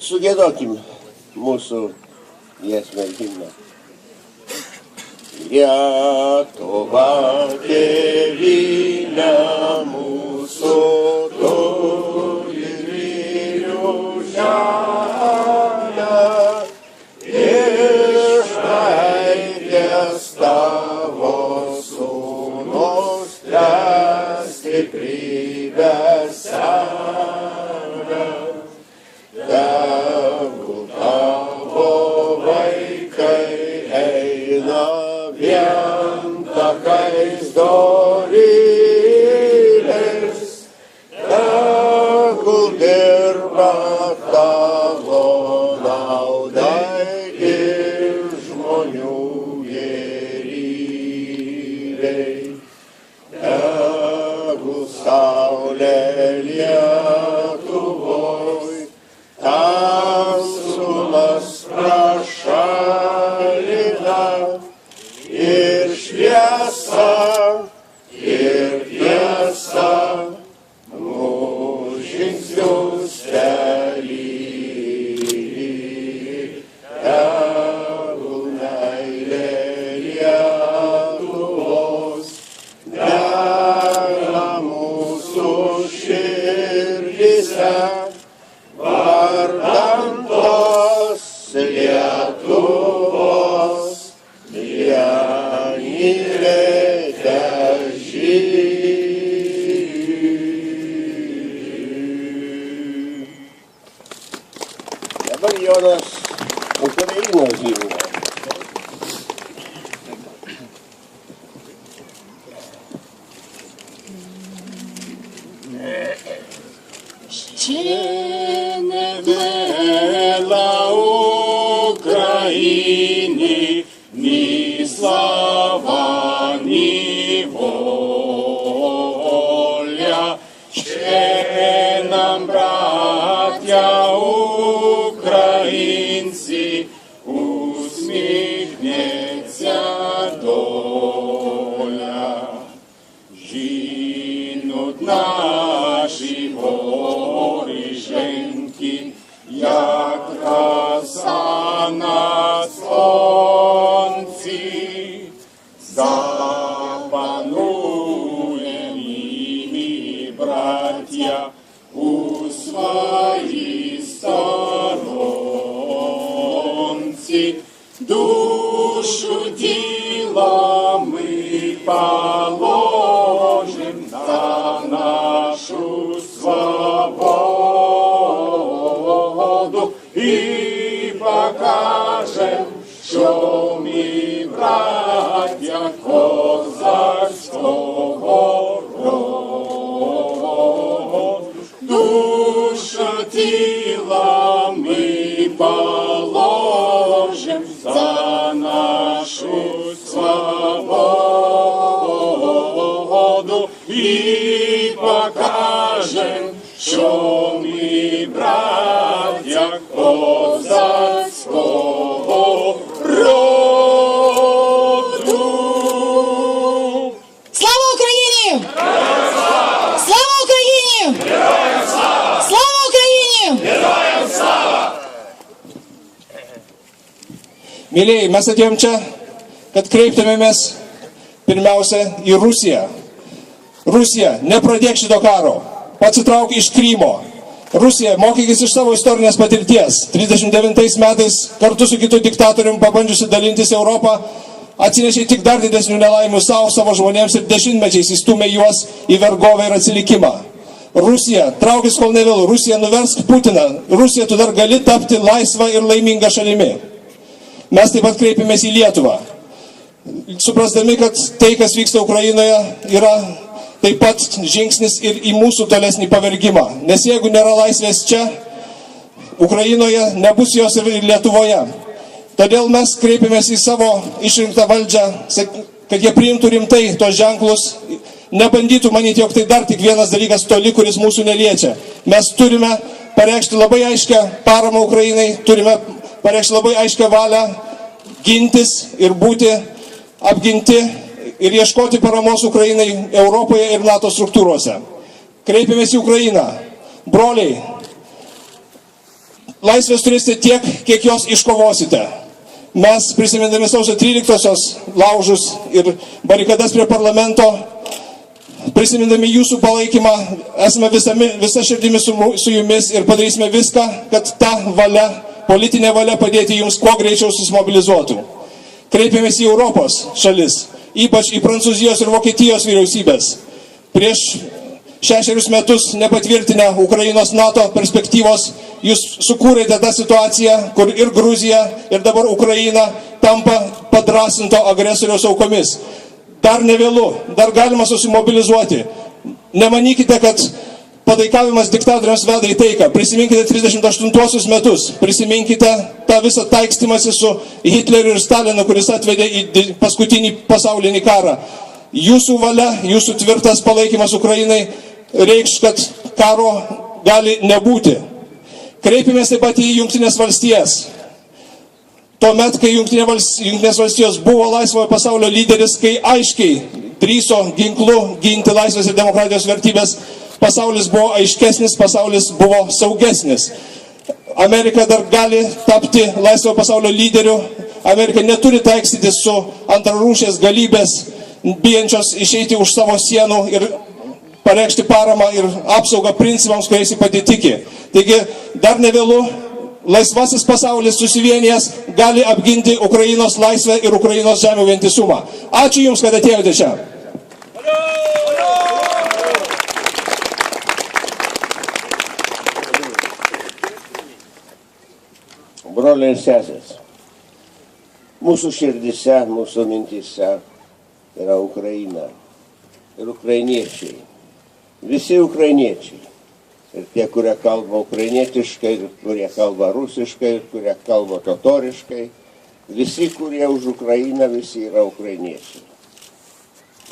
Sugiedokim mūsų giesmę himną. Lietuva tėvynė mūsų turi vyrų žemę, išraitės tavo sūnus tęs stiprybę seną. Tegul tavo vaikai eina vien takais doryliais, tegul dirba tavo naudai ir žmonių gėrybei. Tegul saulė Lietuvoj tamsumas prašalina, ir šviesa, ir tiesa mūsų žingsnius telydi. Tegul meilė Lietuvos dega mūsų širdyse, vardan tos Lietuvos mylėte žydai. Dabar Jonas Ukrainos himną. Ще не вела Україні ні слава, ні воля. Ще нам, браття українці, усміхнеться доля. Жінуть наші горішеньки, як роса на сонці. Запануєм імі, браття, у своїй сторонці. Душу тіла ми положим за нашу свободу і покажем, що ми браття козацького роду. Душу тіла ми положим за нашу свободу і покажем, що ми браття козацького роду. Слава Україні! Слава Україні! Слава Україні! Mėlyjei, mes atėjom čia, kad kreiptumėmės pirmiausia į Rusiją. Rusija, nepradėk šito karo, pasitrauk iš Krymo. Rusija, mokykis iš savo istorinės patirties. 39 metais kartu su kitu diktatoriumi pabandžiusi dalintis Europą, atsinešė tik dar didesnių nelaimių savo žmonėms ir dešimtmečiais įstumė juos į vergovę ir atsilikimą. Rusija, traukis kol nevėlu, Rusija, nuversk Putiną. Rusija, tu dar gali tapti laisvą ir laimingą šalimi. Mes taip pat kreipėmės į Lietuvą, suprasdami, kad tai, kas vyksta Ukrainoje, yra taip pat žingsnis ir į mūsų tolesnį pavergimą. Nes jeigu nėra laisvės čia, Ukrainoje, nebus jos ir Lietuvoje. Todėl mes kreipėmės į savo išrinktą valdžią, kad jie priimtų rimtai tos ženklus, nebandytų manyti, jog tai dar tik vienas dalykas toli, kuris mūsų neliečia. Mes turime pareikšti labai aiškę paramą Ukrainai, turime pareikšti labai aiškę valią gintis ir būti apginti ir ieškoti paramos Ukrainai Europoje ir NATO struktūrose. Kreipiamės į Ukrainą. Broliai, laisvės turėsite tiek, kiek jos iškovosite. Mes, prisimindami sausio 13-osios laužus ir barikadas prie parlamento, prisimindami jūsų palaikymą, esame visa širdimi su jumis ir padarysime viską, kad ta valia, politinė valia padėti jums kuo greičiau susimobilizuotų. Kreipiamės į Europos šalis, ypač į Prancūzijos ir Vokietijos vyriausybės. Prieš 6 metus nepatvirtinę Ukrainos NATO perspektyvos, jūs sukūrėte tą situaciją, kur ir Gruzija, ir dabar Ukraina tampa padrasinto agresoriaus aukomis. Dar nevėlu, dar galima susimobilizuoti. Nemanykite, kad pataikavimas diktatoriams veda į taiką. Prisiminkite 38 metus, prisiminkite tą visą taikstimąsi su Hitleriu ir Stalinu, kuris atvedė į paskutinį pasaulinį karą. Jūsų valia, jūsų tvirtas palaikymas Ukrainai reikš, kad karo gali nebūti. Kreipimės taip pat į Jungtinės valstijas. Tuomet, kai Jungtinės valstijos buvo laisvojo pasaulio lyderis, kai aiškiai drįso ginklu ginti laisvės ir demokratijos vertybės, pasaulis buvo aiškesnis, pasaulis buvo saugesnis. Amerika dar gali tapti laisvojo pasaulio lyderiu. Amerika neturi taikstytis su antrarūšės galybės, bijančios išeiti už savo sienų ir pareikšti paramą ir apsaugą principams, kuriais jį pati tiki. Taigi, dar nevėlu, laisvasis pasaulis susivienijęs gali apginti Ukrainos laisvę ir Ukrainos žemių vientisumą. Ačiū Jums, kad atėjote čia. Broliai ir sesės, mūsų širdise, mūsų mintise yra Ukraina ir ukrainiečiai. Visi ukrainiečiai. Ir tie, kurie kalba ukrainietiškai, ir kurie kalba rusiškai, ir kurie kalba totoriškai. Visi, kurie už Ukrainą, visi yra ukrainiečiai.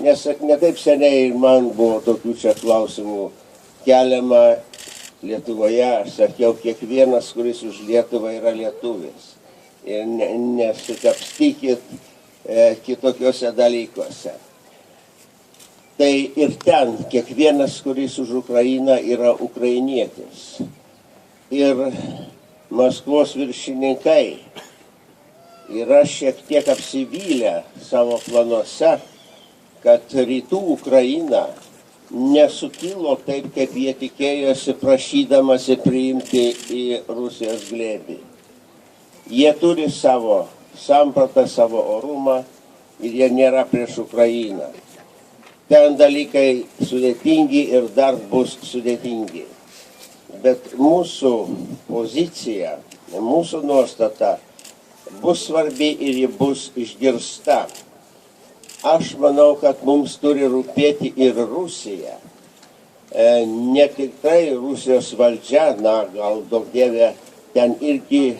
Nes ne taip seniai man buvo tokių čia klausimų keliama Lietuvoje. Aš sakiau, kiekvienas, kuris už Lietuvą yra lietuvis. Ir nesikapstykit kitokiuose dalykuose. Tai ir ten kiekvienas, kuris už Ukrainą, yra ukrainietis. Ir Maskvos viršininkai yra šiek tiek apsivylę savo planuose, kad rytų Ukraina nesukilo taip, kaip jie tikėjosi, prašydamasi priimti į Rusijos glėbį. Jie turi savo sampratą, savo orumą ir jie nėra prieš Ukrainą. Ten dalykai sudėtingi ir dar bus sudėtingi. Bet mūsų pozicija, mūsų nuostata bus svarbi ir ji bus išgirsta. Aš manau, kad mums turi rūpėti ir Rusija. Ne tik tai Rusijos valdžia, gal daug dievė, ten irgi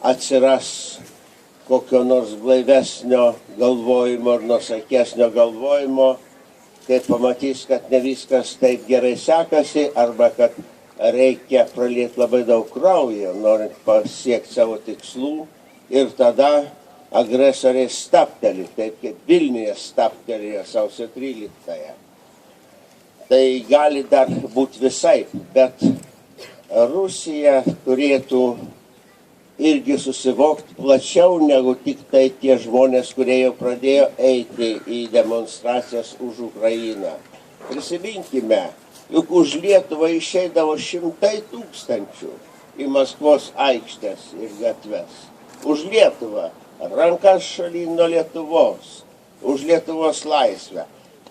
atsiras kokio nors blaivesnio galvojimo ar nuosaikesnio galvojimo, kai pamatys, kad ne viskas taip gerai sekasi, arba kad reikia pralieti labai daug kraujo, norint pasiekti savo tikslų, ir tada agresoriai stabteli, taip kaip Vilniuje stabtelėjo sausio 13-ąją. Tai gali dar būti visaip, bet Rusija turėtų irgi susivokti plačiau negu tik tai tie žmonės, kurie jau pradėjo eiti į demonstracijas už Ukrainą. Prisiminkime, juk už Lietuvą išeidavo 100 tūkstančių į Maskvos aikštės ir gatves. Už Lietuvą, rankas šalin nuo Lietuvos, už Lietuvos laisvę.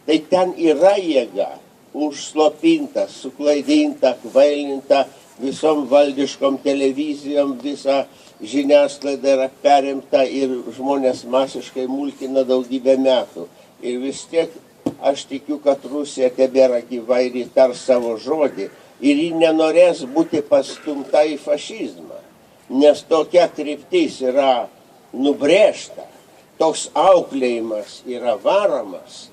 Tai ten yra jėga, užslopinta, suklaidinta, kvailinta, visom valdiškom televizijom, visa žiniasklaida yra perimta ir žmonės masiškai mulkina daugybę metų. Ir vis tiek aš tikiu, kad Rusija tebėra gyva ir įtars savo žodį ir ji nenorės būti pastumta į fašizmą, nes tokia kryptis yra nubrėžta, toks auklėjimas yra varomas.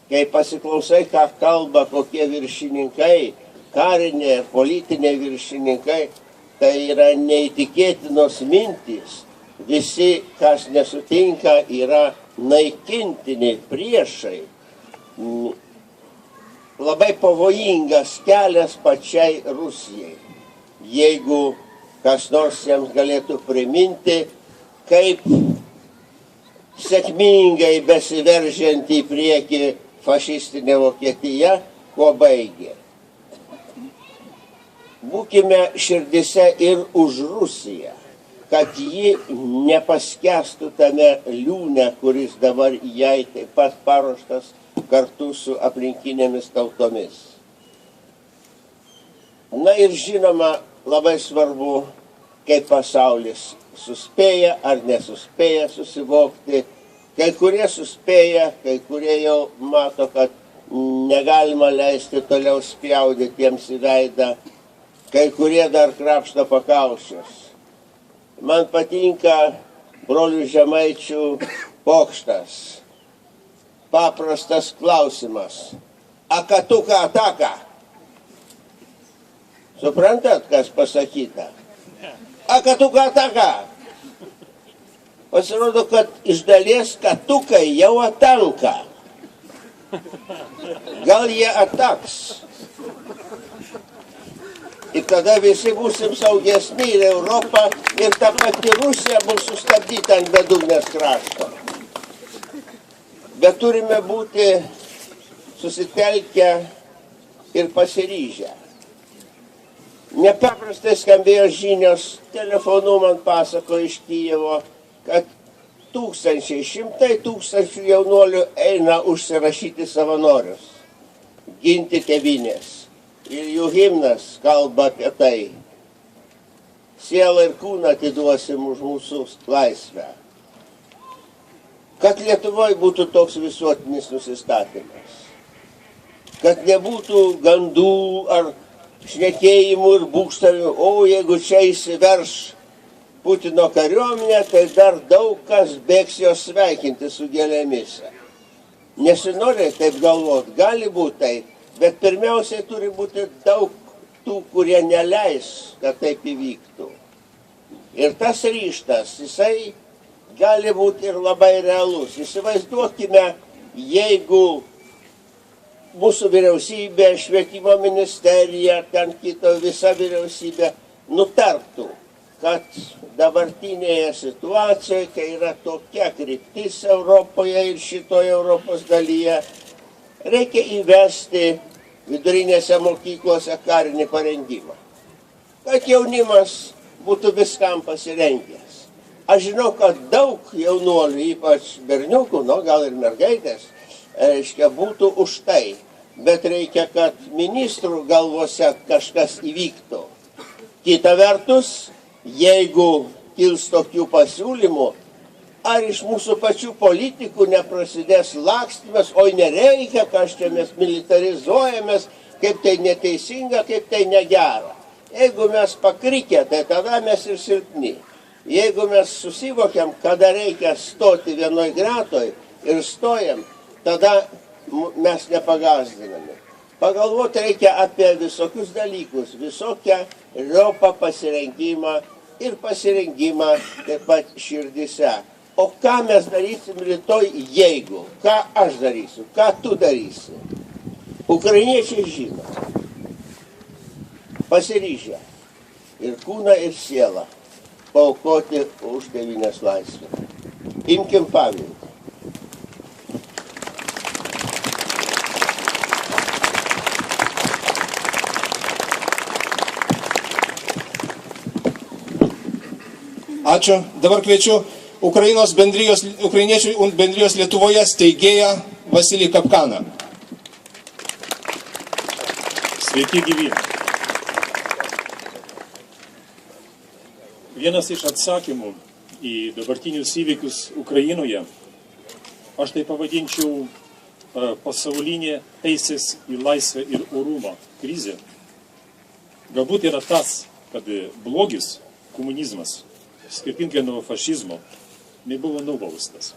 Kai pasiklausai, ką kalba kokie viršininkai, kariniai ir politiniai viršininkai, tai yra neįtikėtinos mintys. Visi, kas nesutinka, yra naikintiniai priešai. Labai pavojingas kelias pačiai Rusijai. Jeigu kas nors jiems galėtų priminti, kaip sėkmingai besiveržiant į priekį fašistinė Vokietija, kuo baigė. Būkime širdise ir už Rusiją, kad ji nepaskęstų tame liūne, kuris dabar jai taip pat paruoštas kartu su aplinkinėmis tautomis. Na ir žinoma, labai svarbu, kaip pasaulis suspėja ar nesuspėja susivokti. Kai kurie suspėja, kai kurie jau mato, kad negalima leisti toliau spjaudyti jiems į veidą, kai kurie dar krapšto pakaušius. Man patinka brolių Žemaičių pokštas. Paprastas klausimas. Akatuka ataka. Suprantat, kas pasakyta? Akatuka ataka. Pasirodo, kad iš dalies katukai jau atanka. Gal jie ataks. Ir tada visi būsim saugesni ir Europa, ir ta pati Rusija bus sustabdyta ant bedugnės krašto. Bet turime būti susitelkę ir pasiryžę. Nepaprastai skambėjo žinios, telefonu man pasako iš Kijevo, kad šimtai tūkstančių jaunuolių eina užsirašyti savanorius, ginti tėvynės. Ir jų himnas kalba apie tai. Sielą ir kūną atiduosim už mūsų laisvę. Kad Lietuvoje būtų toks visuotinis nusistatymas. Kad nebūtų gandų ar šnekėjimų ir būgštavimų, o jeigu čia įsiverš Putino kariuomenė, tai dar daug kas bėgs jos sveikinti su gėlėmis. Nesinori taip galvoti, gali būti taip. Bet pirmiausiai turi būti daug tų, kurie neleis, kad taip įvyktų. Ir tas ryžtas, jisai gali būti ir labai realus. Įsivaizduokime, jeigu mūsų vyriausybė, švietimo ministerija, ten kito visa vyriausybė nutartų, kad dabartinėje situacijoje, kai yra tokia kryptis Europoje ir šitoje Europos dalyje, reikia įvesti vidurinėse mokyklose karinį parengimą, kad jaunimas būtų viskam pasirengęs. Aš žinau, kad daug jaunuolių, ypač berniukų, gal ir mergaitės, būtų už tai, bet reikia, kad ministrų galvose kažkas įvyktų. Kita vertus, jeigu kils tokių pasiūlymų, ar iš mūsų pačių politikų neprasidės lakstymas, oi nereikia, kas čia mes militarizuojamės, kaip tai neteisinga, kaip tai negera. Jeigu mes pakrikę, tai tada mes ir silpni. Jeigu mes susivokiam, kada reikia stoti vienoj gretoj ir stojam, tada mes nepagazdiname. Pagalvoti reikia apie visokius dalykus, visokią riopą pasirengimą ir pasirengimą taip pat širdise. O ką mes darysim rytoj, jeigu? Ką aš darysiu? Ką tu darysi? Ukrainiečiai žino. Pasiryžę. Ir kūną, ir sielą. Paaukoti už tėvynės laisvę. Imkim pavyzdį. Ačiū. Dabar kviečiu Ukrainiečių bendrijos Lietuvoje steigėją Vasilį Kapkaną. Sveiki gyvi. Vienas iš atsakymų į dabartinius įvykius Ukrainoje, aš tai pavadinčiau pasaulinė teisės į laisvę ir orumą krizė. Galbūt yra tas, kad blogis, komunizmas, skirtingai nuo fašizmo, nebuvo nubaustas.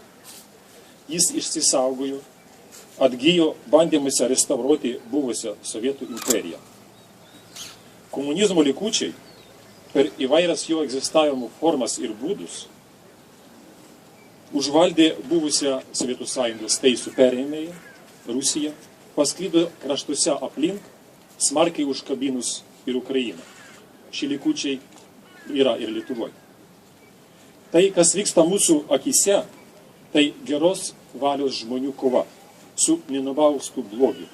Jis išsisaugojo, atgyjo bandymuose restauruoti buvusią Sovietų imperiją. Komunizmo likučiai per įvairias jo egzistavimo formas ir būdus užvaldė buvusią Sovietų sąjungos teisų perėmėją Rusiją, pasklido kraštuose aplink, smarkiai užkabinus ir Ukrainą. Šie likučiai yra ir Lietuvoje. Tai, kas vyksta mūsų akise, tai geros valios žmonių kova su nenubaustų blogiu.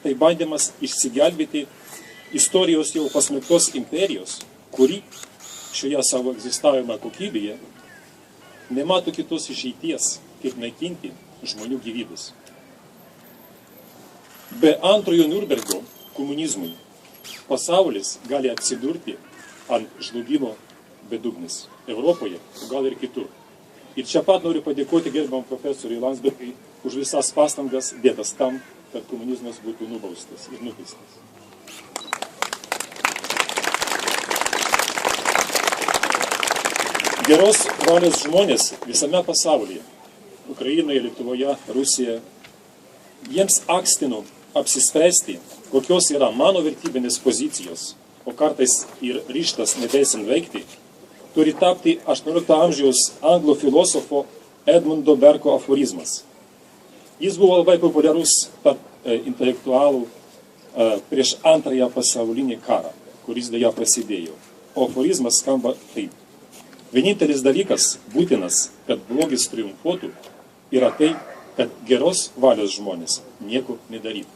Tai bandymas išsigelbėti istorijos jau pasmerktos imperijos, kuri šioje savo egzistavimo kokybėje nemato kitos išeities, kaip naikinti žmonių gyvybės. Be antrojo Nürnbergo komunizmui pasaulis gali atsidurti ant žlugimo bedugnis Europoje, gal ir kitur. Ir čia pat noriu padėkoti gerbiamam profesoriui Landsbergiui už visas pastangas dėtas tam, kad komunizmas būtų nubaustas ir nuteistas. Geros valios žmonės visame pasaulyje, Ukrainoje, Lietuvoje, Rusijoje, jiems akstinu apsispręsti, kokios yra mano vertybinės pozicijos, o kartais ir ryžtas nedelsiant veikti, turi tapti 18 amžiaus anglų filosofo Edmundo Berko aforizmas. Jis buvo labai populiarus tarp intelektualų prieš antrąją pasaulinį karą, kuris dėja prasidėjo. O aforizmas skamba taip. Vienintelis dalykas būtinas, kad blogis triumfuotų, yra tai, kad geros valios žmonės nieko nedarytų.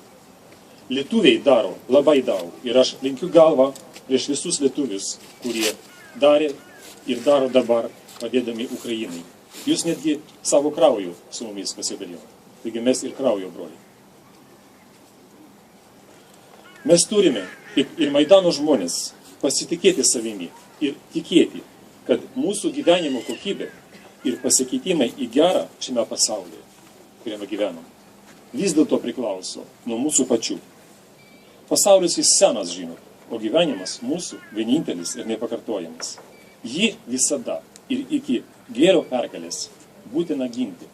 Lietuviai daro labai daug ir aš lenkiu galvą prieš visus lietuvius, kurie darė ir daro dabar padėdami Ukrainai. Jūs netgi savo krauju su mumis pasidalijote. Taigi mes ir kraujo broliai. Mes turime, kaip ir Maidano žmonės, pasitikėti savimi ir tikėti, kad mūsų gyvenimo kokybė ir pasikeitimai į gerą šiame pasaulyje, kuriame gyvenam, vis dėlto priklauso nuo mūsų pačių. Pasaulis jis senas, žinot, o gyvenimas mūsų vienintelis ir nepakartojamas. Jį visada ir iki gėrio pergalės būtina ginti.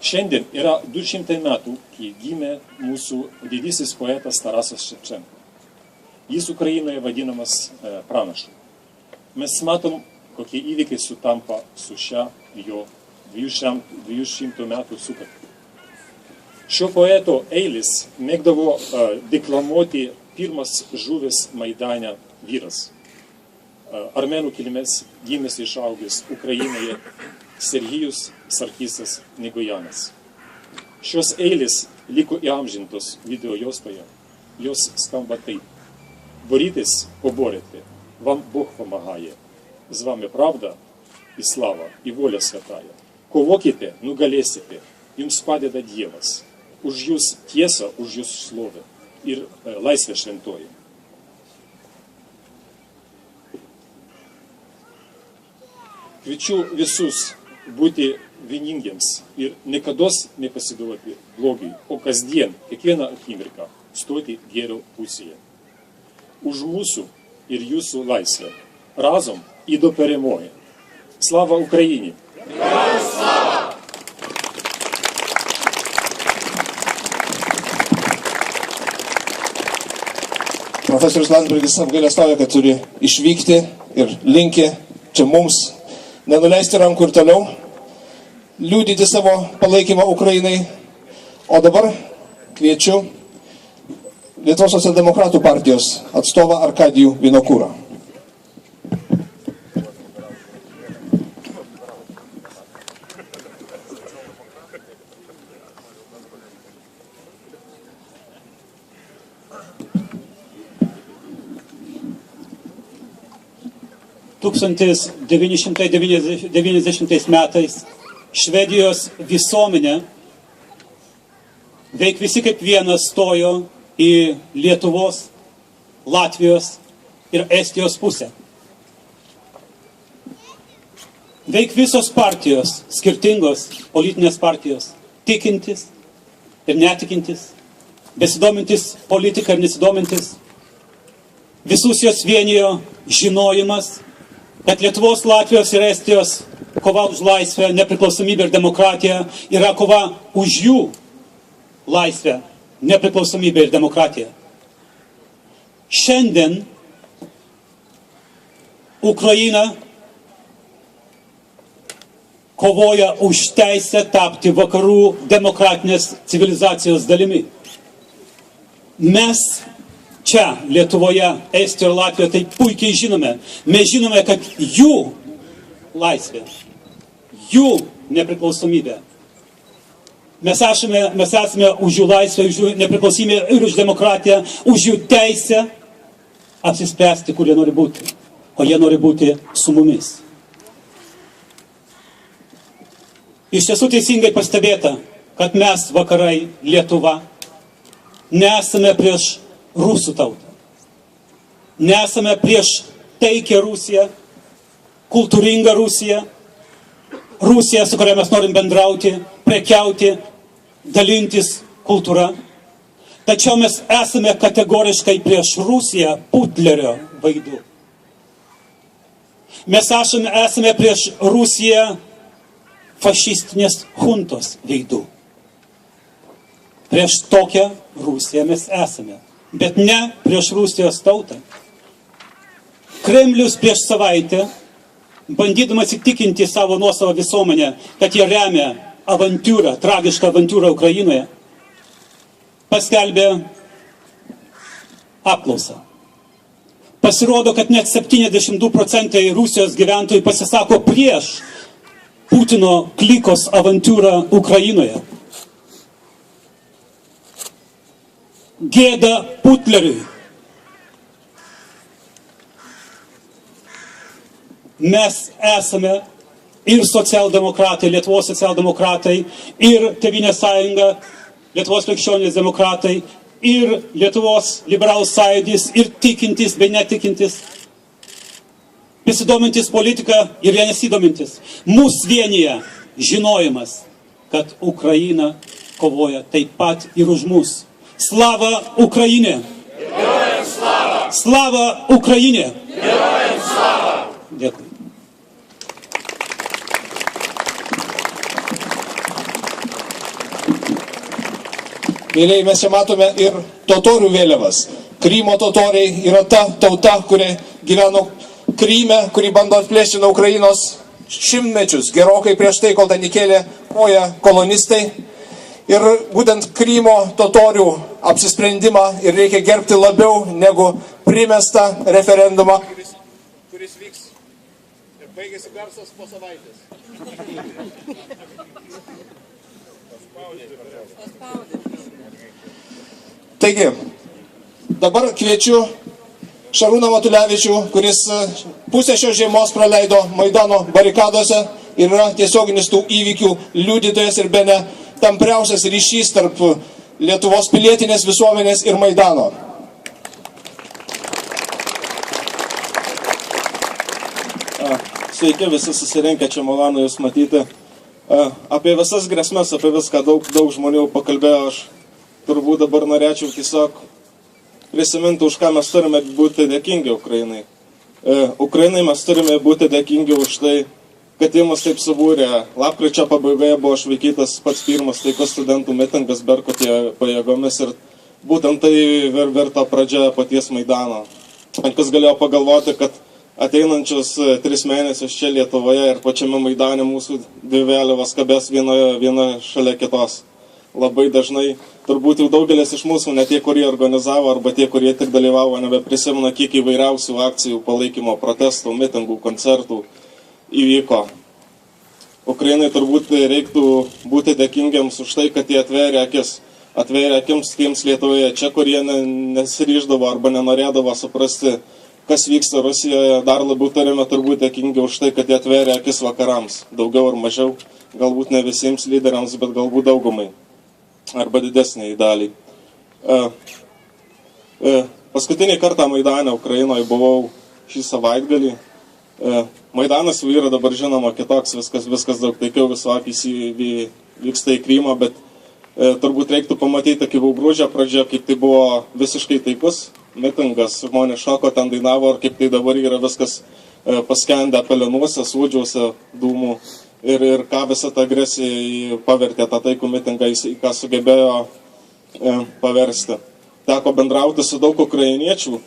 Šiandien yra 200 metų, kai gimė mūsų didysis poetas Tarasas Ševčenka. Jis Ukrainoje vadinamas pranašu. Mes matom, kokie įvykiai sutampa su šia jo 200 metų sukakti. Šio poeto eilis mėgdavo deklamuoti pirmas žuvęs Maidane vyras. Armėnų kilmės gimęs išaugęs Ukrainoje Serhijus Sarkisas Negojanas. Šios eilės liko įamžintos video juostoje. Jos skamba taip. Борітесь, поборете, вам Бог помагає. З вами правда і слава, і воля святая. Ковоките, ну галесите, їм спадеда Дєвас. Уж юс тєса, уж юс слове, і лайсве швентоє. Kviečiu visus būti vieningiems ir niekados nepasiduoti blogiui, o kasdien, kiekvieną akimirką, stoti gėrio pusėje. Už mūsų ir jūsų laisvę. Разом і до перемоги. Слава Україні! Героям слава! Profesorius Landsbergis apgailestauja, kad turi išvykti ir linki čia mums nenuleisti rankų ir toliau, liudyti savo palaikymą Ukrainai. O dabar kviečiu Lietuvos socialdemokratų partijos atstovą Arkadijų Vinokurą. Tūkstantis 990 metais Švedijos visuomenė veik visi kaip vienas stojo į Lietuvos, Latvijos ir Estijos pusę. Veik visos partijos, skirtingos politinės partijos, tikintis ir netikintis, besidomintis politiką ir nesidomintis. Visus jos vienijo žinojimas, kad Lietuvos, Latvijos ir Estijos kova už laisvę, nepriklausomybę ir demokratiją yra kova už jų laisvę, nepriklausomybę ir demokratiją. Šiandien Ukraina kovoja už teisę tapti vakarų demokratinės civilizacijos dalimi. Mes čia, Lietuvoje, Estijoje ir Latvijoje, tai puikiai žinome. Mes žinome, kad jų laisvė, jų nepriklausomybė. Mes esame už jų laisvę, už jų nepriklausomybę ir už demokratiją, už jų teisę apsispręsti, kur jie nori būti. O jie nori būti su mumis. Iš tiesų teisingai pastebėta, kad mes vakarai, Lietuva, nesame prieš rusų tautą. Nesame prieš taikę Rusiją, kultūringą Rusiją, Rusiją, su kuria mes norim bendrauti, prekiauti, dalintis kultūra. Tačiau mes esame kategoriškai prieš Rusiją Putlerio veidu. Mes esame prieš Rusiją fašistinės huntos veidų. Prieš tokią Rusiją mes esame, bet ne prieš Rusijos tautą. Kremlius prieš savaitę, bandydamas įtikinti savo nuosavą visuomenę, kad jie remia avantūrą, tragišką avantūrą Ukrainoje, paskelbė apklausą. Pasirodo, kad net 72% Rusijos gyventojų pasisako prieš Putino klikos avantūrą Ukrainoje. Gėda Putleriui. Mes esame ir socialdemokratai, Lietuvos socialdemokratai, ir Tėvynės sąjunga, Lietuvos krikščionys demokratai, ir Lietuvos liberalų sąjūdis, ir tikintis bei netikintis, besidomintis politiką ir jie nesidomintis. Mūsų vienyje žinojimas, kad Ukraina kovoja taip pat ir už mus. Slava Ukrainė! Героям слава! Slava Ukrainė! Героям слава! Dėkui. Mėlyje, mes čia matome ir totorių vėliavas. Krymo totoriai yra ta tauta, kuri gyveno Kryme, kuri bando atplėšti nuo Ukrainos šimtmečius, gerokai prieš tai, kol ten įkėlė koją kolonistai. Ir būtent Krymo totorių apsisprendimą ir reikia gerbti labiau negu primestą referendumą, kuris vyks ir baigėsi garsas po savaitės. Taigi, dabar kviečiu Šarūną Matulevičių, kuris pusę šios žiemos praleido Maidano barikadose ir yra tiesioginis tų įvykių liudytojas ir bene tampriausias ryšys tarp Lietuvos pilietinės visuomenės ir Maidano. Sveiki visi susirinkę, čia malonu jūs matyti. Apie visas grėsmes, apie viską daug žmonių pakalbėjo. Aš turbūt dabar norėčiau tiesiog prisiminti, už ką mes turime būti dėkingi Ukrainai. Ukrainai mes turime būti dėkingi už tai, kad jie mus taip subūrė. Lapkričio pabaigoje buvo išvaikytas pats pirmas taikos studentų mitingas Berkutėje pajėgomis ir būtent tai virto pradžia paties Maidano. Kas galėjo pagalvoti, kad ateinančius 3 mėnesius čia Lietuvoje ir pačiame Maidane mūsų dvi vėliavos kabės viena šalia kitos. Labai dažnai, turbūt jau daugelis iš mūsų, ne tie, kurie organizavo, arba tie, kurie tik dalyvavo, nebeprisimena, kiek įvairiausių akcijų, palaikymo, protestų, mitingų, koncertų įvyko. Ukrainai turbūt reiktų būti dėkingiams už tai, kad jie atvėrė akims tiems Lietuvoje čia, kurie nesiryždavo arba nenorėdavo suprasti, kas vyksta Rusijoje. Dar labiau turime turbūt dėkingi už tai, kad jie atvėrė akis vakarams, daugiau ar mažiau, galbūt ne visiems lyderiams, bet galbūt daugumai arba didesniai daliai. Paskutinį kartą Maidane Ukrainoje buvau šį savaitgalį. Maidanas jau yra dabar žinoma kitoks, viskas daug taikiau, visų akys vyksta į Krymą, bet turbūt reiktų pamatyti, kaip buvo gruodžio pradžia, kaip tai buvo visiškai taikus mitingas, žmonės šoko, ten dainavo, ir kaip tai dabar yra viskas paskendę pelenuose, sūdžiuose, dūmų. Ir ką visą tą agresiją pavertė tą taikų mitingą, į ką sugebėjo paversti. Teko bendrauti su daug ukrainiečių,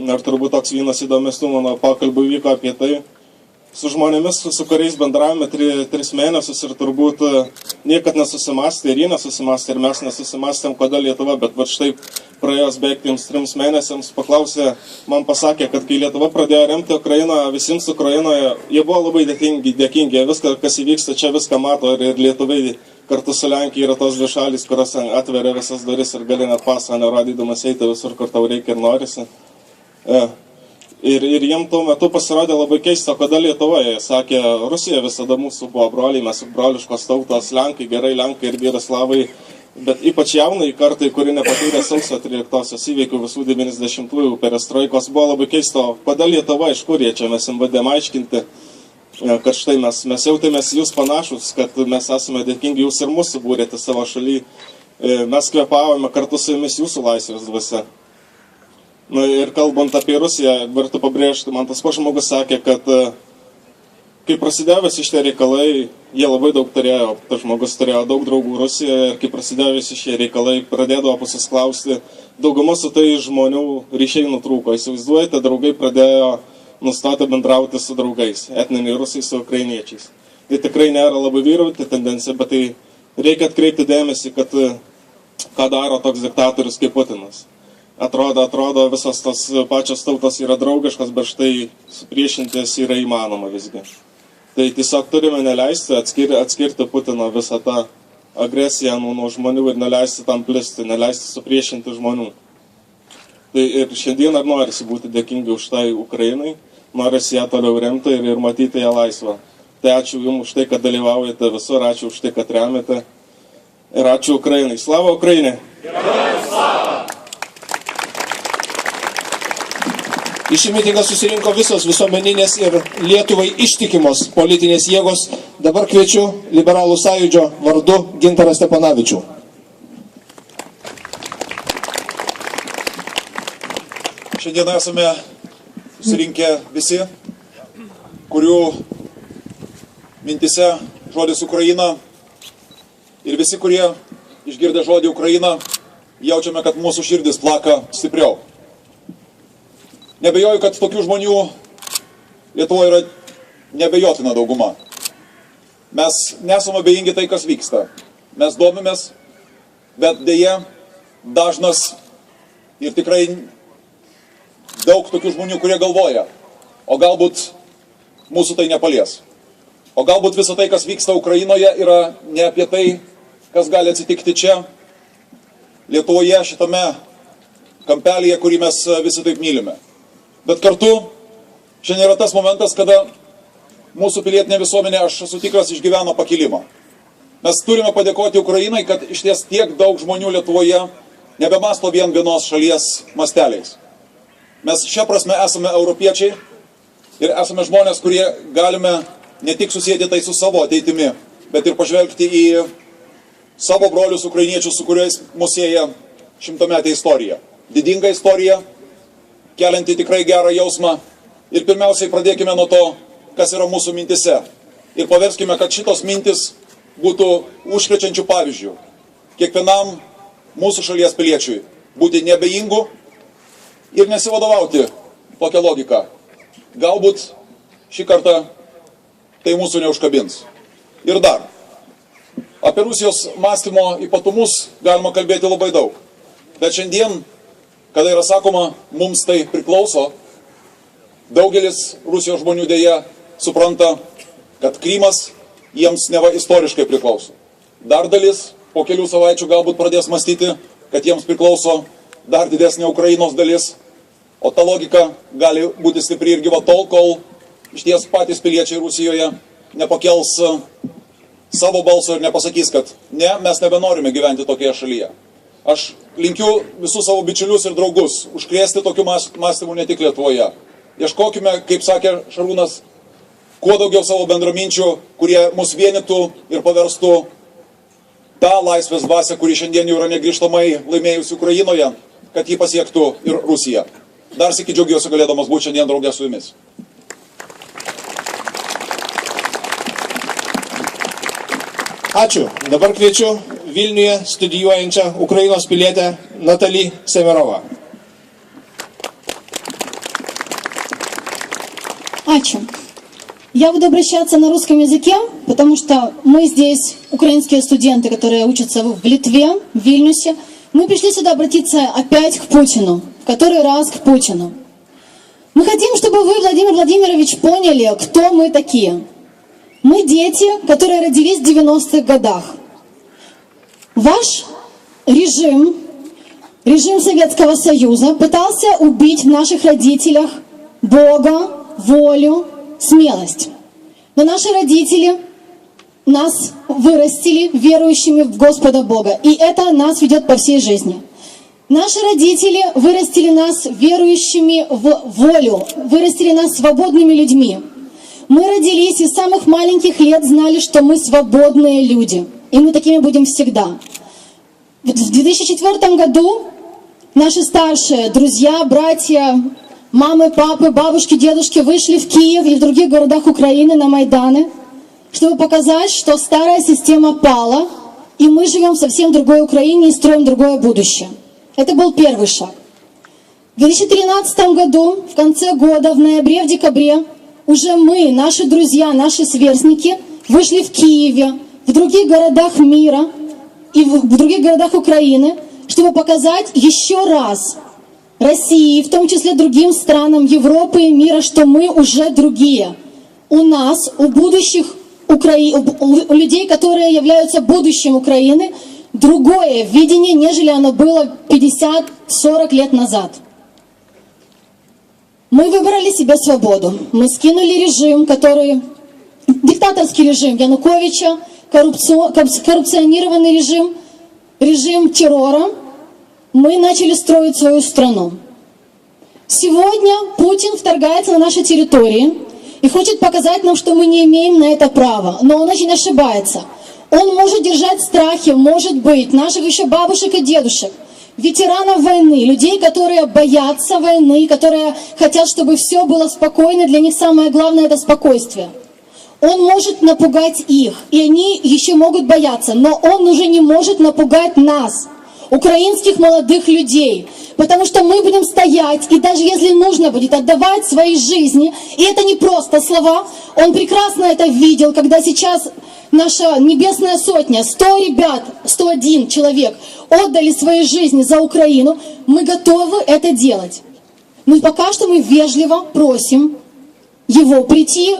ir turbūt toks vienas įdomesnių mano pokalbių vyko apie tai, su žmonėmis, su kuriais bendravome 3 mėnesius ir turbūt niekad nesusimastė, ir jie nesusimastė, ir mes nesusimastėm, kodėl Lietuva, bet va štai praėjus beveik tiems 3 mėnesiams paklausė, man pasakė, kad kai Lietuva pradėjo remti Ukrainą, visiems Ukrainoje, jie buvo labai dėkingi, viską, kas įvyksta, čia viską mato ir Lietuvai kartu su Lenkija yra tos dvi šalys, kurios atveria visas duris ir gali net pasą nerodydamas eiti visur, kur tau reikia ir norisi. Ir jiem tuo metu pasirodė labai keista, kodėl Lietuvoje. Jie sakė, Rusija visada mūsų buvo broliai, mes broliškos tautos, Lenkai, gerai Lenkai ir Vyreslavai, bet ypač jaunai kartai, kuri nepatyrė sausio 13-osios įvykių visų 90-ųjų perestroikos, buvo labai keista, kodėl Lietuva, iš kur jie čia mes jiem vadėm aiškinti, kad štai mes jautėmės jūs panašus, kad mes esame dėkingi jūs ir mūsų būrėte savo šaly, mes kvėpavome kartu su jumis jūsų laisvės dvasia. Na ir kalbant apie Rusiją, vertu pabrėžti, man tas pats žmogus sakė, kad kai prasidėjo visi šitie reikalai, jie labai daug turėjo, tas žmogus turėjo daug draugų Rusijoje ir kai prasidėjo visi šie reikalai, pradėdavo pasisklausti, dauguma su tai žmonių ryšiai nutrūko. Įsivaizduojate, draugai pradėjo nustoti bendrauti su draugais, etniniai rusai su ukrainiečiais. Tai tikrai nėra labai vyrauti tendencija, bet tai reikia atkreipti dėmesį, kad ką daro toks diktatorius kaip Putinas. Atrodo, visos tos pačios tautos yra draugiškos, bet štai supriešintis yra įmanoma visgi. Tai tiesiog turime neleisti atskirti Putino visą tą agresiją nuo žmonių ir neleisti tam plisti, neleisti supriešinti žmonių. Tai ir šiandien ar norisi būti dėkingi už tai Ukrainai, norisi ją toliau remti ir matyti ją laisvą. Tai ačiū Jums už tai, kad dalyvaujate visur, ačiū už tai, kad remiate ir ačiū Ukrainai. Slava Ukrainai! Į šį mitingą susirinko visos visuomeninės ir Lietuvai ištikimos politinės jėgos. Dabar kviečiu Liberalų sąjūdžio vardu Gintarą Stepanavičių. Šiandien esame susirinkę visi, kurių mintise žodis Ukraina ir visi, kurie išgirdę žodį Ukraina, jaučiame, kad mūsų širdis plaka stipriau. Nebejoju, kad tokių žmonių Lietuvoje yra nebejotina dauguma. Mes nesame abejingi tai, kas vyksta. Mes domimės, bet dėja dažnas ir tikrai daug tokių žmonių, kurie galvoja, o galbūt mūsų tai nepalies. O galbūt visą tai, kas vyksta Ukrainoje, yra ne apie tai, kas gali atsitikti čia, Lietuvoje, šitame kampelyje, kurį mes visi taip mylime. Bet kartu, šiandien yra tas momentas, kada mūsų pilietinė visuomenė, aš esu tikras, išgyveno pakilimą. Mes turime padėkoti Ukrainai, kad išties tiek daug žmonių Lietuvoje nebemasto vienos šalies masteliais. Mes šia prasme esame europiečiai ir esame žmonės, kurie galime ne tik susijęti tai su savo ateitimi, bet ir pažvelgti į savo brolius ukrainiečius, su kuriais mus sieja šimtametė istorija. Didinga istorija, kelianti tikrai gerą jausmą. Ir pirmiausiai pradėkime nuo to, kas yra mūsų mintise. Ir paverskime, kad šitos mintis būtų užkrečiančių pavyzdžių kiekvienam mūsų šalies piliečiui. Būti neabejingu ir nesivadovauti tokią logiką. Galbūt šį kartą tai mūsų neužkabins. Ir dar. Apie Rusijos mąstymo ypatumus galima kalbėti labai daug. Bet šiandien, kada yra sakoma, mums tai priklauso, daugelis Rusijos žmonių dėja supranta, kad Krymas jiems neva istoriškai priklauso. Dar dalis po kelių savaičių galbūt pradės mąstyti, kad jiems priklauso dar didesnė Ukrainos dalis, o ta logika gali būti stipri ir gyva tol, kol išties patys piliečiai Rusijoje nepakels savo balso ir nepasakys, kad ne, mes nebenorime gyventi tokioje šalyje. Aš linkiu visus savo bičiulius ir draugus užkrėsti tokių mąstymų ne tik Lietuvoje. Ieškokime, kaip sakė Šarūnas, kuo daugiau savo bendraminčių, kurie mus vienytų ir paverstų tą laisvės dvasią, kuri šiandien jau yra negrįžtamai laimėjusi Ukrainoje, kad jį pasiektų ir Rusija. Dar sykį džiaugiuosi galėdamas būti šiandien draugė su jumis. Ačiū. Dabar kviečiu Vilniuje studijuojančią Ukrainos pilietę Natalį Semerovą. Ačiū. Я буду обращаться на русском языке, потому что мы здесь, украинские студенты, которые учатся в Литве, в Вильнюсе, мы пришли сюда обратиться опять к Путину, в который раз к Путину. Мы хотим, чтобы вы, Владимир Владимирович, поняли, кто мы такие. Мы дети, которые родились в 90-х годах. Ваш режим Советского Союза пытался убить в наших родителях Бога, волю, смелость. Но наши родители нас вырастили верующими в Господа Бога. И это нас ведет по всей жизни. Наши родители вырастили нас верующими в волю, вырастили нас свободными людьми. Мы родились и с самых маленьких лет знали, что мы свободные люди. И мы такими будем всегда. В 2004 году наши старшие друзья, братья, мамы, папы, бабушки, дедушки вышли в Киев и в других городах Украины на Майданы, чтобы показать, что старая система пала, и мы живем в совсем другой Украине и строим другое будущее. Это был первый шаг. В 2013 году, в конце года, в ноябре, в декабре, уже мы, наши друзья, наши сверстники, вышли в Киеве, в других городах мира и в других городах Украины, чтобы показать еще раз России, в том числе другим странам Европы и мира, что мы уже другие. У нас, у будущих у людей, которые являются будущим Украины, другое видение, нежели оно было 50-40 лет назад. Мы выбрали себе свободу. Мы скинули режим, диктаторский режим Януковича, коррупционированный режим террора. Мы начали строить свою страну. Сегодня Путин вторгается на наши территории и хочет показать нам, что мы не имеем на это права. Но он очень ошибается. Он может держать в страхе, может быть, наших еще бабушек и дедушек, ветеранов войны, людей, которые боятся войны, которые хотят, чтобы все было спокойно. Для них самое главное – это спокойствие. Он может напугать их, и они еще могут бояться, но он уже не может напугать нас, украинских молодых людей, потому что мы будем стоять, и даже если нужно будет отдавать свои жизни, и это не просто слова, он прекрасно это видел, когда сейчас наша небесная сотня, 100 ребят, 101 человек отдали свои жизни за Украину, мы готовы это делать. Но пока что мы вежливо просим его прийти,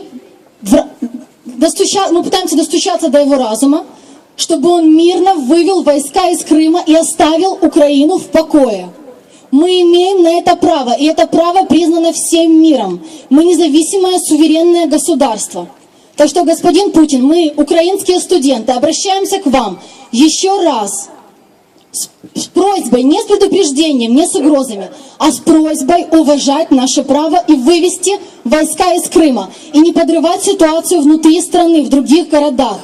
мы пытаемся достучаться до его разума, чтобы он мирно вывел войска из Крыма и оставил Украину в покое. Мы имеем на это право, и это право признано всем миром. Мы независимое суверенное государство. Так что, господин Путин, мы, украинские студенты, обращаемся к вам еще раз с просьбой, не с предупреждением, не с угрозами, а с просьбой уважать наше право и вывести войска из Крыма, и не подрывать ситуацию внутри страны, в других городах.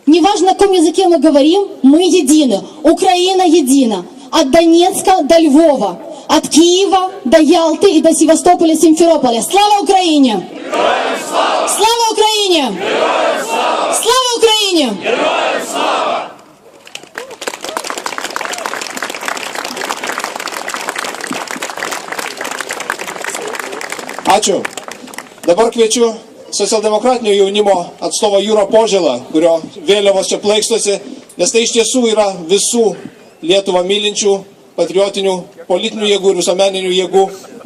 Неважно, на каком языке мы говорим, мы едины. Украина едина. От Донецка до Львова, от Киева до Ялты и до Севастополя, Симферополя. Слава Украине! Героям слава! Слава Украине! Героям слава! Слава Украине! Героям слава! Ačiū. Dabar kviečiu socialdemokratinio jaunimo atstovą Jūrą Požėlą, kurio vėliavos čia plaikstosi, nes tai iš tiesų yra visų Lietuvą mylinčių, patriotinių, politinių jėgų ir visuomeninių jėgų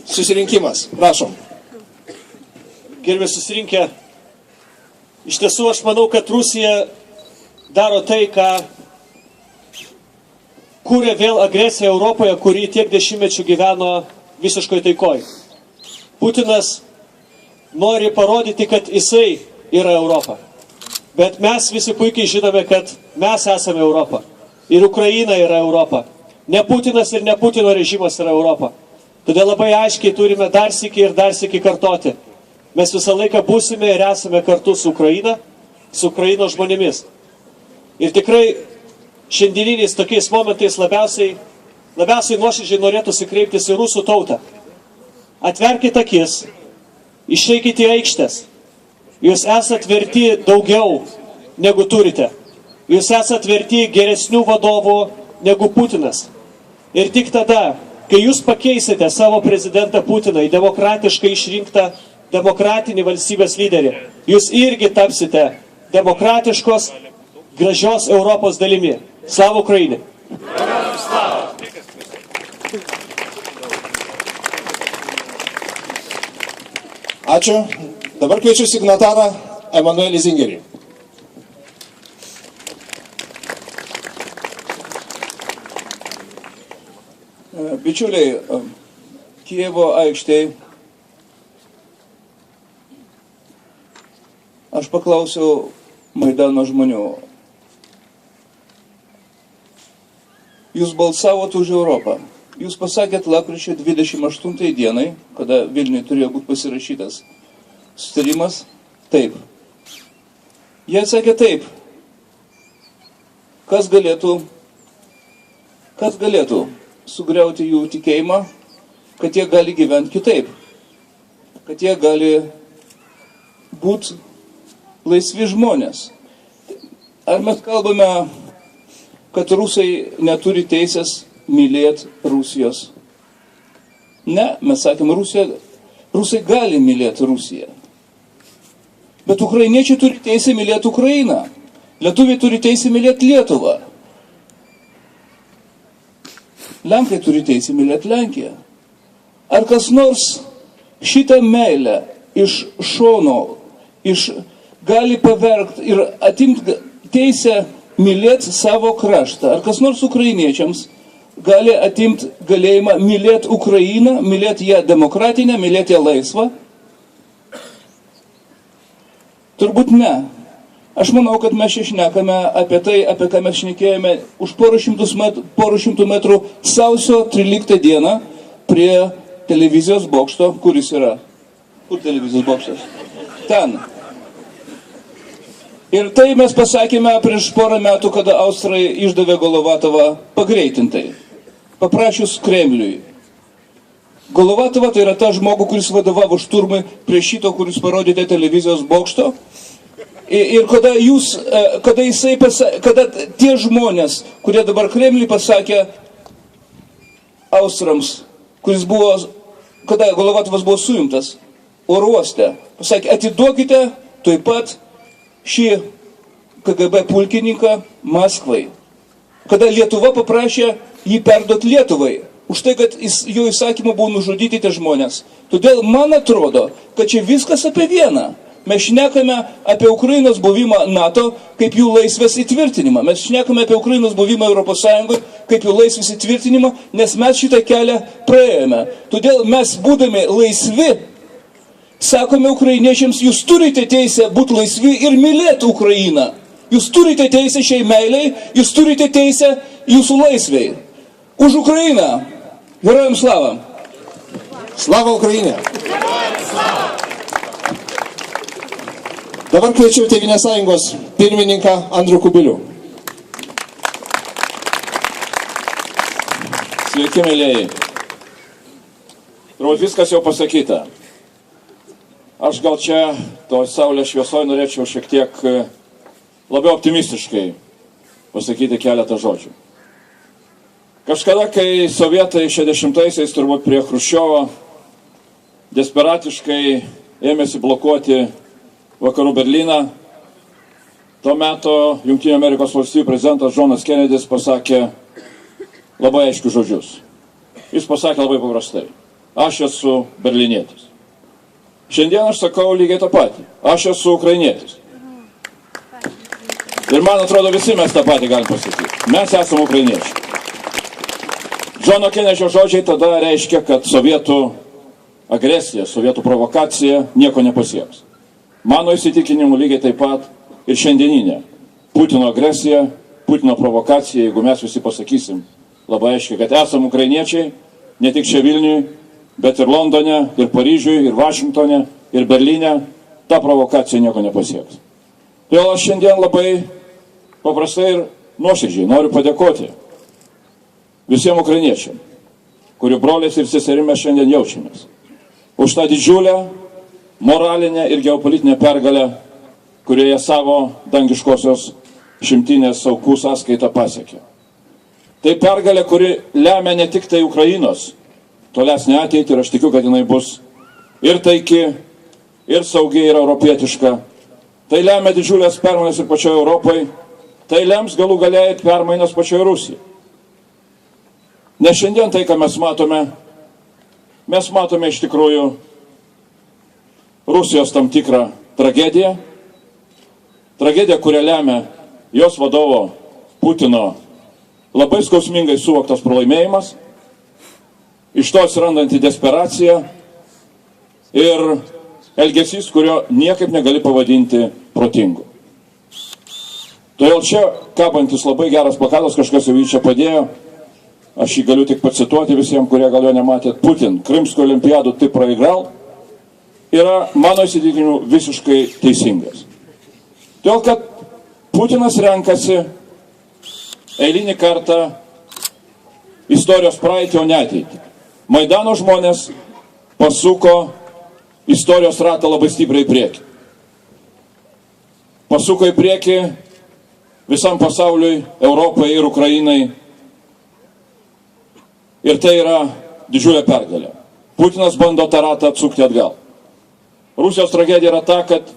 susirinkimas. Prašom. Gerbė susirinkę, iš tiesų aš manau, kad Rusija daro tai, ką kūrė vėl agresiją Europoje, kuri tiek dešimtmečių gyveno visiškoj taikoj. Putinas nori parodyti, kad jisai yra Europa. Bet mes visi puikiai žinome, kad mes esame Europa. Ir Ukraina yra Europa. Ne Putinas ir ne Putino režimas yra Europa. Todėl labai aiškiai turime dar sykį kartoti. Mes visą laiką būsime ir esame kartu su Ukraina, su Ukrainos žmonėmis. Ir tikrai šiandieniniais tokiais momentais labiausiai nuoširdžiai norėtųsi kreiptis į rusų tautą. Atverkite akis, išeikite į aikštės. Jūs esat verti daugiau negu turite. Jūs esat verti geresnių vadovų negu Putinas. Ir tik tada, kai jūs pakeisite savo prezidentą Putiną į demokratiškai išrinktą demokratinį valstybės lyderį, jūs irgi tapsite demokratiškos, gražios Europos dalimi. Slava Ukrainai! Ačiū. Dabar kviečiu signatarą Emanuelį Zingerį. Bičiuliai, Kijevo aikštėje aš paklausiau Maidano žmonių. Jūs balsavot už Europą. Jūs pasakėt lapkričio 28 dienai, kada Vilniuje turėjo būti pasirašytas sutarimas, taip. Jie atsakė taip. Kas galėtų sugriauti jų tikėjimą, kad jie gali gyventi kitaip, kad jie gali būti laisvi žmonės. Ar mes kalbame, kad rusai neturi teisės mylėti Rusijos? Ne, mes sakėme, rusai gali mylėti Rusiją. Bet ukrainiečiai turi teisę mylėti Ukrainą. Lietuviai turi teisę mylėti Lietuvą. Lenkai turi teisę mylėti Lenkiją. Ar kas nors šitą meilę iš šono gali pavergti ir atimti teisę mylėti savo kraštą? Ar kas nors ukrainiečiams gali atimti galėjimą mylėti Ukrainą, mylėti ją demokratinę, mylėti ją laisvą? Turbūt ne. Aš manau, kad mes čia šnekame apie tai, apie ką mes šnekėjome už porų šimtų metrų sausio 13 dieną prie televizijos bokšto, kuris yra. Kur televizijos bokštas? Ten. Ir tai mes pasakėme prieš porą metų, kada Austrai išdavė Golovatovą pagreitintai, paprašius Kremliui. Golovatova tai yra ta žmogų, kuris vadovavo šturmui prie šito, kuris parodėte televizijos bokšto. Ir kada tie žmonės, kurie dabar Kremliui pasakė Austrams, kada Golovatovas buvo suimtas oro uoste, pasakė, atiduokite tuoj pat šį KGB pulkininką Maskvai. Kada Lietuva paprašė jį perduoti Lietuvai, už tai, kad jo įsakymu buvo nužudyti tie žmonės. Todėl man atrodo, kad čia viskas apie vieną. Mes šnekame apie Ukrainos buvimą NATO kaip jų laisvės įtvirtinimą. Mes šnekame apie Ukrainos buvimą Europos Sąjungoje kaip jų laisvės įtvirtinimą, nes mes šitą kelią praėjome. Todėl mes, būdami laisvi, sakome ukrainiečiams, jūs turite teisę būti laisvi ir mylėti Ukrainą. Jūs turite teisę šiai meiliai, jūs turite teisę jūsų laisvei. Už Ukrainą. Herojams slava. Slava Ukrainė. Dabar kviečiu Tėvynės sąjungos pirmininką Andrių Kubilių. Sveiki, mėlėjai. Turbūt viskas jau pasakyta. Aš gal čia to saulės šviesoje norėčiau šiek tiek labiau optimistiškai pasakyti keletą žodžių. Kažkada, kai sovietai 60-aisiais turbūt prie Chruščiovo desperatiškai ėmėsi blokuoti vakarų Berlyną, tuo metu Jungtinių Amerikos valstijų prezidentas Džonas Kenedis pasakė labai aiškius žodžius. Jis pasakė labai paprastai. Aš esu berlinietis. Šiandien aš sakau lygiai tą patį. Aš esu ukrainietis. Ir man atrodo, visi mes tą patį galim pasakyti. Mes esame ukrainiečiai. Džono Kenedžio žodžiai tada reiškia, kad sovietų agresija, sovietų provokacija nieko nepasieks. Mano įsitikinimu lygiai taip pat ir šiandieninė Putino agresija, Putino provokacija, jeigu mes visi pasakysim labai aiškiai, kad esame ukrainiečiai, ne tik čia Vilniuje, bet ir Londone, ir Paryžiuje, ir Vašingtone, ir Berlyne, ta provokacija nieko nepasieks. Todėl aš šiandien labai paprastai ir nuoširdžiai noriu padėkoti visiems ukrainiečiam, kurių broliais ir seserimi šiandien jaučiamės, už tą didžiulę moralinę ir geopolitinę pergalę, kurioje savo dangiškosios šimtinės aukų sąskaitą pasiekė. Tai pergalė, kuri lemia ne tik tai Ukrainos tolesnę ateitį, ir aš tikiu, kad jinai bus ir taiki, ir saugiai, ir europietiška. Tai lemia didžiulės permainas ir pačioje Europai, tai lems galų galiai permainas pačioje Rusijoje. Nes šiandien tai, ką mes matome iš tikrųjų Rusijos tam tikrą tragediją, kurią lemia jos vadovo Putino labai skausmingai suvoktas pralaimėjimas, iš to atsirandanti desperacija ir elgesys, kurio niekaip negali pavadinti protingu. Todėl čia kabantis labai geras plakatas, kažkas jau jį čia padėjo, aš jį galiu tik pacituoti visiems, kurie gal jo nematėt. Putin, Krymsko olimpiadų tai praigral, yra mano įsitikinimu visiškai teisingas. Todėl, kad Putinas renkasi eilinį kartą istorijos praeitį, o ne ateitį. Maidano žmonės pasuko istorijos ratą labai stipriai į priekį. Pasuko į priekį visam pasauliui, Europai ir Ukrainai. Ir tai yra didžiulė pergalė. Putinas bando tą ratą atsukti atgal. Rusijos tragedija yra ta, kad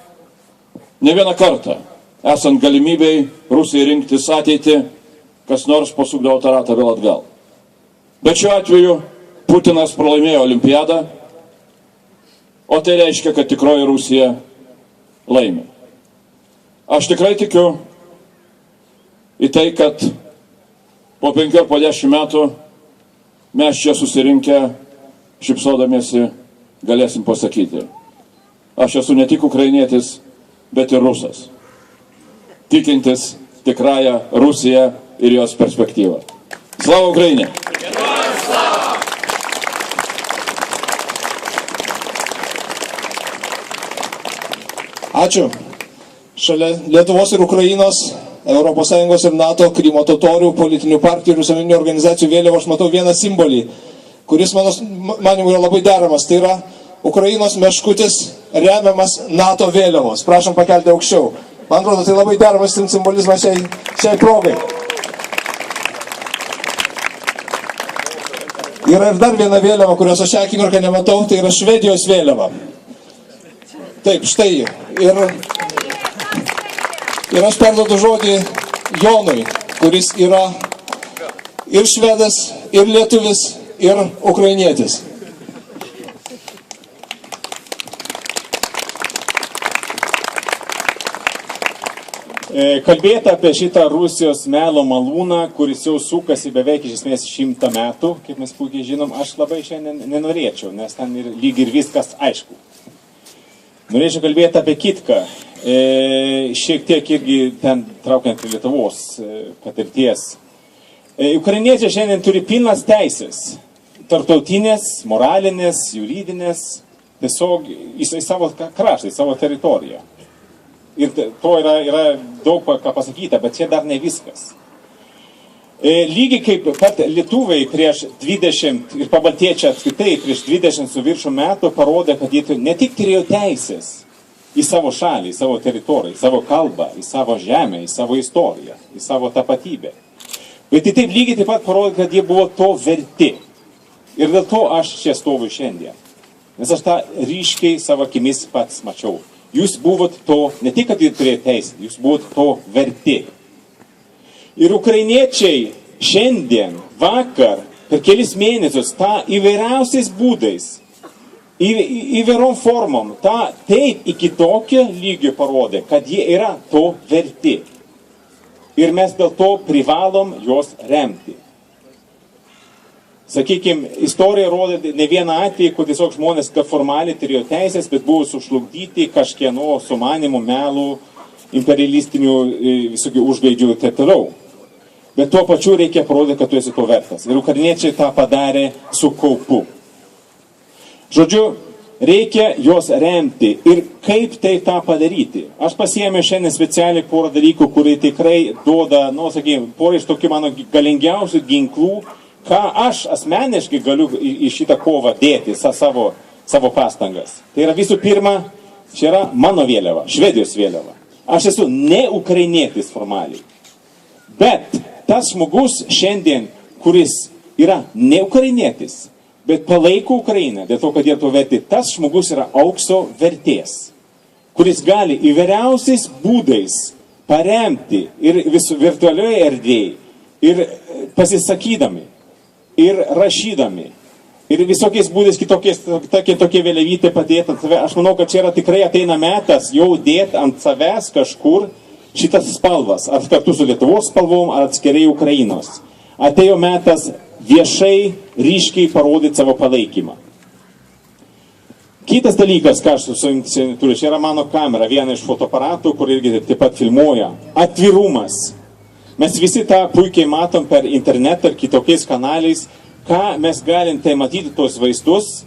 ne vieną kartą, esant galimybei Rusijai rinktis ateitį, kas nors pasukdavo tą ratą vėl atgal. Bet šiuo atveju Putinas pralaimėjo olimpiadą, o tai reiškia, kad tikroji Rusija laimi. Aš tikrai tikiu į tai, kad po 5 ar po 10 metų mes čia susirinkę, šypsodamiesi, galėsim pasakyti: aš esu ne tik ukrainietis, bet ir rusas, tikintis tikrąją Rusiją ir jos perspektyvą. Slava Ukrainai! Ačiū. Šalia Lietuvos ir Ukrainos, ES ir NATO, Krymo totorių, politinių partijų ir visuomeninių organizacijų vėliavą aš matau vieną simbolį, kuris mano manimu yra labai deramas. Tai yra Ukrainos meškutis remiamas NATO vėliavos. Prašom pakelti aukščiau. Man atrodo, tai labai deramas simbolizmas šiai progai. Yra ir dar viena vėliava, kurios aš šią akimirką nematau, tai yra Švedijos vėliava. Taip, štai ji. Ir aš perduodu žodį Jonui, kuris yra ir švedas, ir lietuvis, ir ukrainietis. Kalbėti apie šitą Rusijos melo malūną, kuris jau sukasi beveik iš esmės 100 metų, kaip mes puikiai žinom, aš labai šiandien nenorėčiau, nes ten lyg ir viskas aišku. Norėčiau kalbėti apie kitką, šiek tiek irgi ten traukiant į Lietuvos patirties. Ukrainiečiai šiandien turi pilnas teisės, tarptautinės, moralinės, juridinės, tiesiog į savo kraštą, į savo teritoriją. Ir to yra daug ką pasakyta, bet čia dar ne viskas. Lygiai kaip pat lietuviai prieš 20 ir pabaltiečiai apskritai prieš 20 su viršų metų parodė, kad jie ne tik turėjo teisės į savo šalį, į savo teritoriją, į savo kalbą, į savo žemę, į savo istoriją, į savo tapatybę. Bet taip lygiai taip pat parodė, kad jie buvo to verti. Ir dėl to aš čia stoviu šiandien. Nes aš tą ryškiai savo akimis pats mačiau. Jūs buvot to, ne tik kad jūs turėjote teisę, jūs buvot to verti. Ir ukrainiečiai šiandien, vakar, per kelis mėnesius, tą įvairiausiais būdais, įvairiom formom, tą taip iki tokio lygio parodė, kad jie yra to verti. Ir mes dėl to privalom juos remti. Sakykime, istorija rodė ne vieną atvejį, kur tiesiog žmonės formaliai turėjo teisės, bet buvo sužlugdyti kažkieno sumanimų, melų, imperialistinių visokių užgaidžių ir taip toliau. Bet tuo pačiu reikia parodyti, kad tu esi to vertas. Ir ukrainiečiai tą padarė su kaupu. Žodžiu, reikia juos remti. Ir kaip tai tą padaryti? Aš pasiėmė šiandien specialiai porą dalykų, kurie tikrai duoda, sakykime, porą iš tokių mano galingiausių ginklų, ką aš asmeniškai galiu į šitą kovą dėti savo pastangas. Tai yra visų pirma, čia yra mano vėliava, Švedijos vėliava. Aš esu ne ukrainietis formaliai. Bet tas žmogus šiandien, kuris yra ne ukrainietis, bet palaiko Ukrainą, dėl to, kad jie to verti. Tas žmogus yra aukso vertės, kuris gali įvairiausiais būdais paremti ir virtualioje erdvėje, ir pasisakydami, ir rašydami, ir visokiais būdais tokie vėliavytė padėti ant save. Aš manau, kad čia yra tikrai ateina metas jau dėti ant savęs kažkur šitas spalvas, ar kartu su Lietuvos spalvom, ar atskiriai Ukrainos. Atėjo metas viešai, ryškiai parodyti savo palaikymą. Kitas dalykas, ką aš su jums turiu, čia yra mano kamera, viena iš fotoaparatų, kur irgi taip pat filmuoja. Atvirumas. Mes visi tą puikiai matom per internetą ir kitokiais kanaliais, ką mes galim tai matyti tos vaizdus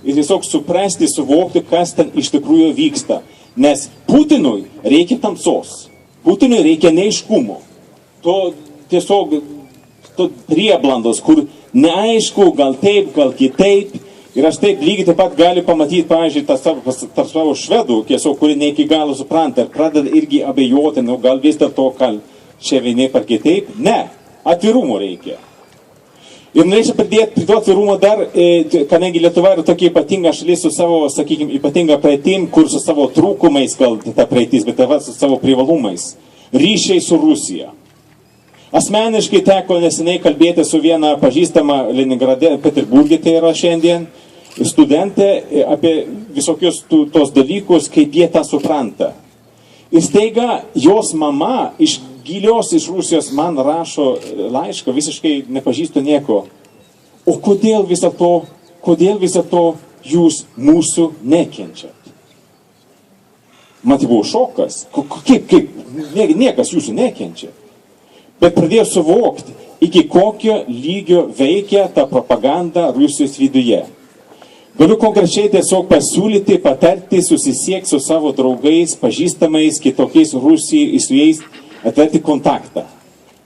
ir tiesiog suprasti, suvokti, kas ten iš tikrųjų vyksta. Nes Putinui reikia tamsos, Putinui reikia neaiškumo, to tiesiog to prieblandos, kur neaišku, gal taip, gal kitaip. Ir aš taip lygiai taip pat galiu pamatyti, pavyzdžiui, tarp savo švedų, tiesiog, kuri ne iki galo supranta ir pradeda irgi abejoti, nu gal vis dėlto, gal čia vienaip ar kitaip. Ne, atvirumo reikia. Ir norėčiau pridėti prie to atvirumo dar, kadangi Lietuva yra tokia ypatinga šalis su savo, sakykime, ypatinga praeitim, kur su savo trūkumais, gal ta praeitis, bet taip pat su savo privalumais. Ryšiai su Rusija. Asmeniškai teko neseniai kalbėti su viena pažįstama Leningrade, Peterburgė tai yra šiandien, studentė apie visokius tos dalykus, kaip jie tą supranta. Ir staiga jos mama iš gilios iš Rusijos man rašo laišką, visiškai nepažįstu nieko. O kodėl visą to jūs mūsų nekenčiat? Man tai buvo šokas. Kaip? Niekas jūsų nekenčia. Bet pradėjau suvokti, iki kokio lygio veikia ta propaganda Rusijos viduje. Galiu konkrečiai tiesiog pasiūlyti, patarti, susisiekti su savo draugais, pažįstamais, kitokiais Rusijai, su jais atverti kontaktą.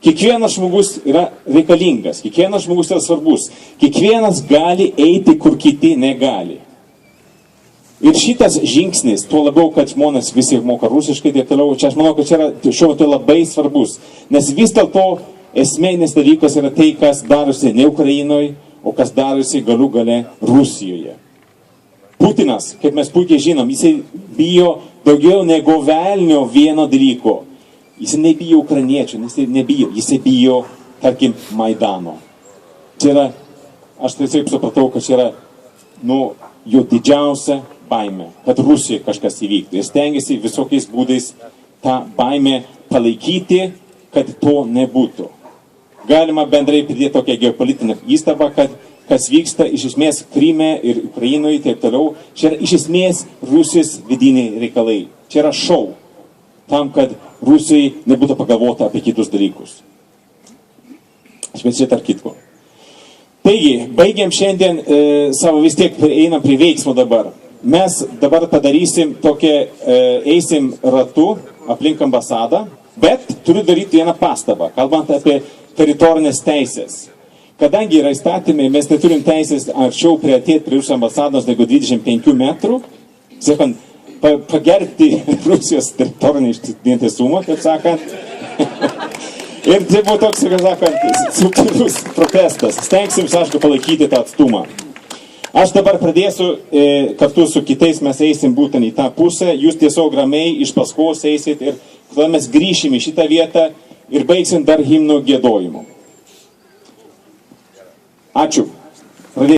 Kiekvienas žmogus yra reikalingas, kiekvienas žmogus yra svarbus, kiekvienas gali eiti, kur kiti negali. Ir šitas žingsnis, tuo labiau, kad žmonės visi moka rusiškai, taip toliau, čia aš manau, kad čia yra šiuo metu labai svarbus. Nes vis dėlto esminis dalykas yra tai, kas darosi ne Ukrainoje, o kas darosi galų gale Rusijoje. Putinas, kaip mes puikiai žinom, jisai bijo daugiau negu velnio vieno dalyko. Jisai nebijo ukrainiečių, jisai bijo, tarkim, Maidano. Čia yra, aš tiesiog supratau, kad čia yra, jo didžiausia baimė, kad Rusija kažkas įvyktų. Ir stengiasi visokiais būdais tą baimę palaikyti, kad to nebūtų. Galima bendrai pridėti tokią geopolitinę įstabą, kad kas vyksta iš esmės Kryme ir Ukrainoje, taip toliau, čia yra iš esmės Rusijos vidiniai reikalai. Čia yra šou, tam, kad Rusijai nebūtų pagalvota apie kitus dalykus. Bet čia tarp kitko. Taigi, baigiam šiandien savo vis tiek einam prie veiksmo dabar. Mes dabar padarysim tokią, eisim ratu aplink ambasadą, bet turiu daryti vieną pastabą, kalbant apie teritorinės teisės. Kadangi yra įstatymai, mes neturim teisės arčiau priartėti prie Rusijos ambasados negu 25 metrų, sakant, pagerbti Rusijos teritorinį vientisumą, taip sakant. Ir tai buvo toks, kaip sakant, subtilus protestas. Stengsim, aišku, palaikyti tą atstumą. Aš dabar pradėsiu, kartu su kitais mes eisim būtent į tą pusę, jūs tiesiog ramiai iš paskos eisit ir tada mes grįšim į šitą vietą ir baigsim dar himno giedojimu. Ačiū.